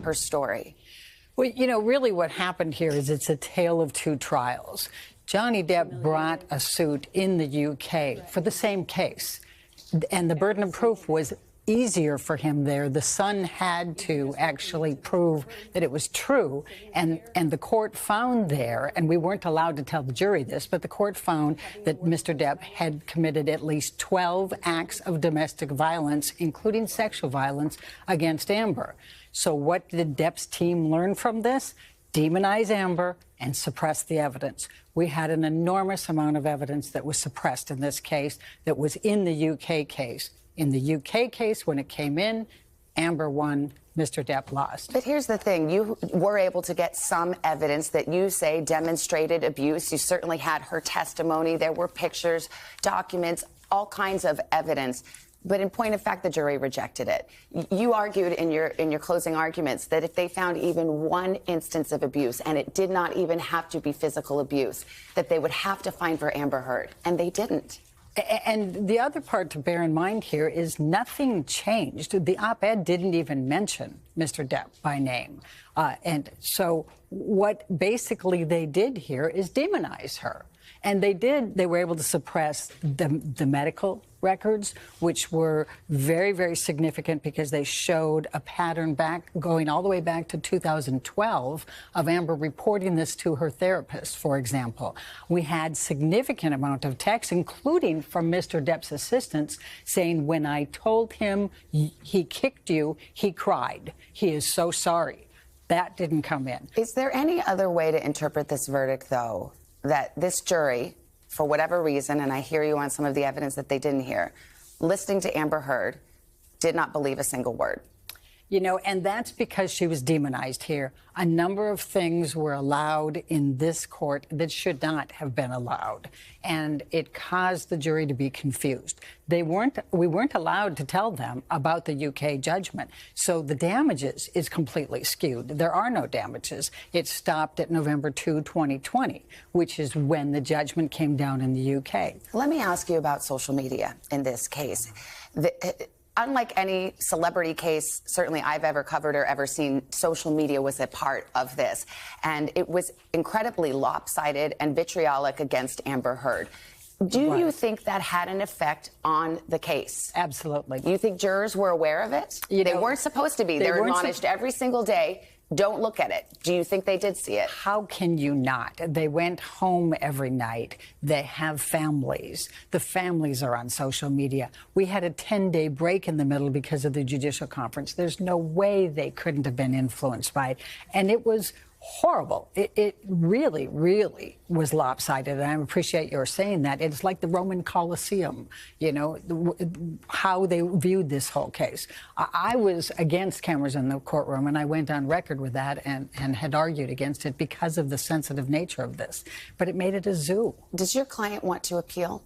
her story? Well, really what happened here is it's a tale of two trials. Johnny Depp brought a suit in the UK for the same case, and the burden of proof was easier for him there. The son had to actually prove that it was true, and the court found there, and we weren't allowed to tell the jury this, but the court found that Mr. Depp had committed at least 12 acts of domestic violence, including sexual violence, against Amber. So what did Depp's team learn from this? Demonize Amber and suppress the evidence. We had an enormous amount of evidence that was suppressed in this case that was in the UK case. In the UK case, when it came in, Amber won, Mr. Depp lost. But here's the thing. You were able to get some evidence that you say demonstrated abuse. You certainly had her testimony. There were pictures, documents, all kinds of evidence. But in point of fact, the jury rejected it. You argued in your closing arguments that if they found even one instance of abuse, and it did not even have to be physical abuse, that they would have to find for Amber Heard. And they didn't. And the other part to bear in mind here is nothing changed. The op-ed didn't even mention Mr. Depp by name. And so what basically they did here is demonize her. And they were able to suppress the medical records, which were very, very significant because they showed a pattern going all the way back to 2012 of Amber reporting this to her therapist, for example. We had significant amount of texts, including from Mr. Depp's assistants, saying, when I told him he kicked you, he cried. He is so sorry. That didn't come in. Is there any other way to interpret this verdict, though, that this jury, for whatever reason, and I hear you on some of the evidence that they didn't hear, listening to Amber Heard, did not believe a single word? And that's because she was demonized here. A number of things were allowed in this court that should not have been allowed. And it caused the jury to be confused. We weren't allowed to tell them about the UK judgment. So the damages is completely skewed. There are no damages. It stopped at November 2, 2020, which is when the judgment came down in the UK. Let me ask you about social media in this case. Unlike any celebrity case, certainly I've ever covered or ever seen, social media was a part of this. And it was incredibly lopsided and vitriolic against Amber Heard. Do you think that had an effect on the case? Absolutely. You think jurors were aware of it? They weren't supposed to be. They're admonished every single day. Don't look at it. Do you think they did see it? How can you not? They went home every night. They have families. The families are on social media. We had a 10-day break in the middle because of the judicial conference. There's no way they couldn't have been influenced by it. And it was horrible. It really, really was lopsided. And I appreciate your saying that. It's like the Roman Colosseum, how they viewed this whole case. I was against cameras in the courtroom, and I went on record with that and had argued against it because of the sensitive nature of this. But it made it a zoo. Does your client want to appeal?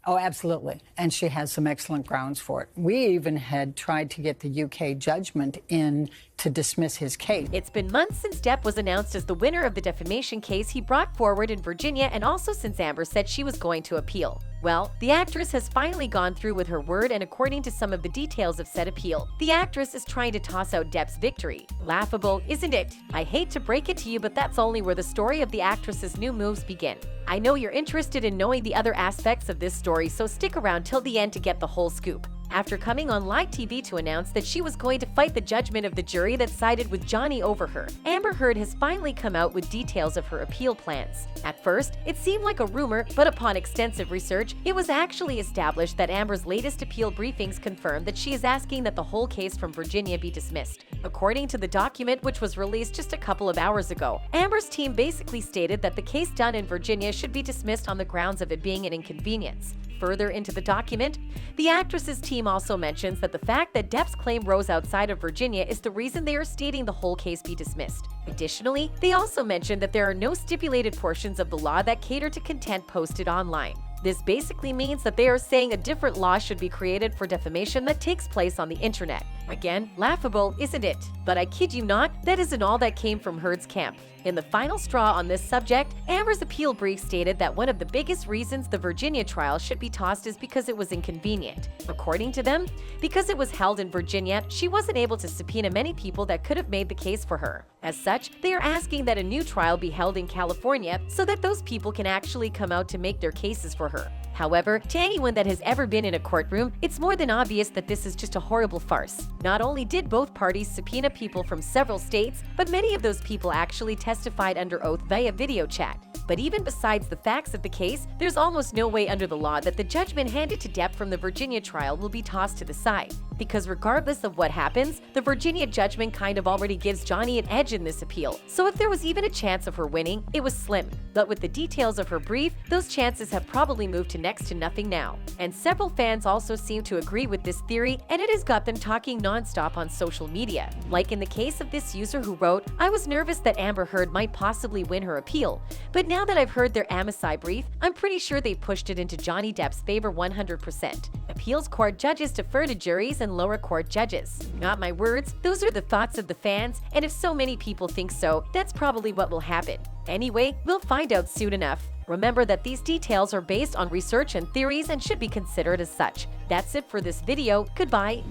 Oh, absolutely. And she has some excellent grounds for it. We even had tried to get the UK judgment in to dismiss his case. It's been months since Depp was announced as the winner of the defamation case he brought forward in Virginia, and also since Amber said she was going to appeal. Well, the actress has finally gone through with her word, and according to some of the details of said appeal, the actress is trying to toss out Depp's victory. Laughable, isn't it? I hate to break it to you, but that's only where the story of the actress's new moves begin. I know you're interested in knowing the other aspects of this story, so stick around till the end to get the whole scoop. After coming on live TV to announce that she was going to fight the judgment of the jury that sided with Johnny over her, Amber Heard has finally come out with details of her appeal plans. At first, it seemed like a rumor, but upon extensive research, it was actually established that Amber's latest appeal briefings confirmed that she is asking that the whole case from Virginia be dismissed. According to the document, which was released just a couple of hours ago, Amber's team basically stated that the case done in Virginia should be dismissed on the grounds of it being an inconvenience. Further into the document, the actress's team also mentions that the fact that Depp's claim rose outside of Virginia is the reason they are stating the whole case be dismissed. Additionally, they also mention that there are no stipulated portions of the law that cater to content posted online. This basically means that they are saying a different law should be created for defamation that takes place on the internet. Again, laughable, isn't it? But I kid you not, that isn't all that came from Heard's camp. In the final straw on this subject, Amber's appeal brief stated that one of the biggest reasons the Virginia trial should be tossed is because it was inconvenient. According to them, because it was held in Virginia, she wasn't able to subpoena many people that could have made the case for her. As such, they are asking that a new trial be held in California so that those people can actually come out to make their cases for her. However, to anyone that has ever been in a courtroom, it's more than obvious that this is just a horrible farce. Not only did both parties subpoena people from several states, but many of those people actually testified under oath via video chat. But even besides the facts of the case, there's almost no way under the law that the judgment handed to Depp from the Virginia trial will be tossed to the side. Because regardless of what happens, the Virginia judgment kind of already gives Johnny an edge in this appeal. So if there was even a chance of her winning, it was slim. But with the details of her brief, those chances have probably moved to next to nothing now. And several fans also seem to agree with this theory, and it has got them talking nonstop on social media. Like in the case of this user who wrote, "I was nervous that Amber Heard might possibly win her appeal, but now that I've heard their amici brief, I'm pretty sure they pushed it into Johnny Depp's favor 100%. Appeals court judges defer to juries and lower court judges. Not my words, those are the thoughts of the fans, and if so many people think so, that's probably what will happen. Anyway, we'll find out soon enough. Remember that these details are based on research and theories and should be considered as such. That's it for this video. Goodbye.